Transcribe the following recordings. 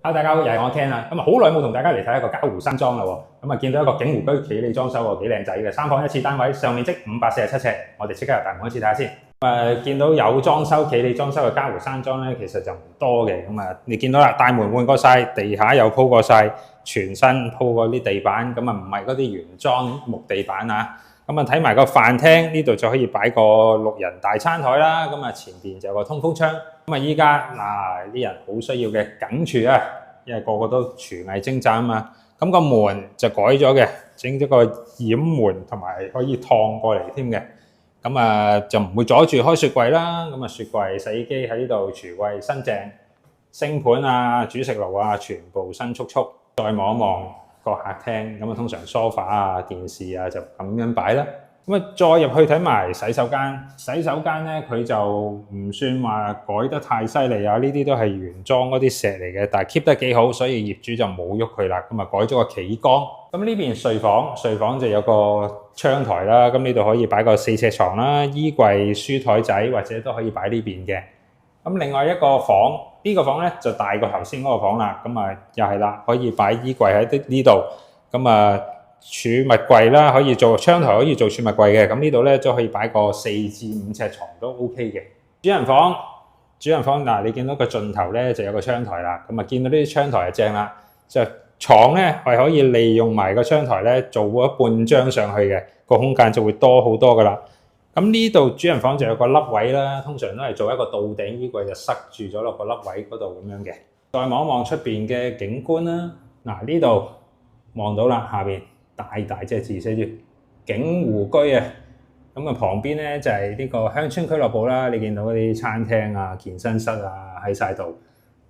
Hello，大家好，又係我 Ken 啦。咁啊，好耐冇同大家嚟睇一個嘉湖山莊啦喎。咁啊，見到一個景湖居企理裝修喎，幾靚仔嘅，3房1廁單位，上面積547尺。我哋即刻入大門開始睇下先。見到有裝修企理裝修嘅嘉湖山莊咧，其實就唔多嘅。咁啊，你見到啦，大門換過晒，地下又鋪過晒，全新鋪過啲地板，咁啊唔係嗰啲原裝木地板啊。咁啊，睇埋個飯廳呢度就可以擺個6人大餐台啦。咁啊，前邊就有個通風窗。咁啊，依家嗱啲人好需要嘅梗廚啊，因為個個都廚藝精湛啊嘛。咁個門就改咗嘅，整咗個掩門同埋可以趟過嚟添嘅。咁啊，就唔會阻住開雪櫃啦。咁啊，雪櫃、洗衣機喺呢度，廚櫃新淨，星盤啊、煮食爐啊，全部新速速。再望一望個客廳，咁啊通常梳化啊、電視啊就咁樣擺啦。咁啊再入去睇埋洗手間，洗手間咧佢就唔算話改得太犀利啊，呢啲都係原裝嗰啲石嚟嘅，但係 keep 得幾好，所以業主就冇喐佢啦。咁啊改咗個企缸。咁呢邊睡房就有個窗台啦，咁呢度可以擺個4尺床啦，衣櫃、書台仔或者都可以擺呢邊嘅。咁另外一個房，呢個房咧就大過頭先嗰個房啦。咁啊又係啦，可以擺衣櫃喺呢度。咁啊儲物櫃啦，可以做窗台，可以做儲物櫃嘅。咁呢度咧都可以擺個4至5尺床都 OK 嘅。主人房嗱，你見到個盡頭咧就有個窗台啦。咁啊見到呢啲窗台就正啦，就床咧係可以利用埋個窗台咧做一半張上去嘅，個空間就會多好多噶啦。咁呢度主人房就有個凹位啦，通常都係做一個到頂衣櫃就塞住咗落個凹位嗰度咁樣嘅。再望一望出邊嘅景觀啦，嗱呢度望到啦，下邊大隻字寫住景湖居啊。咁啊旁邊咧就係呢個鄉村俱樂部啦，你見到嗰啲餐廳啊、健身室啊喺晒度。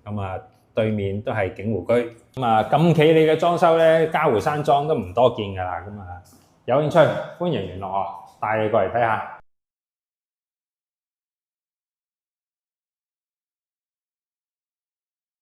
咁啊對面都係景湖居。咁啊咁企理嘅裝修咧，嘉湖山莊都唔多見㗎啦。咁啊有興趣歡迎聯絡我，帶你過嚟睇下。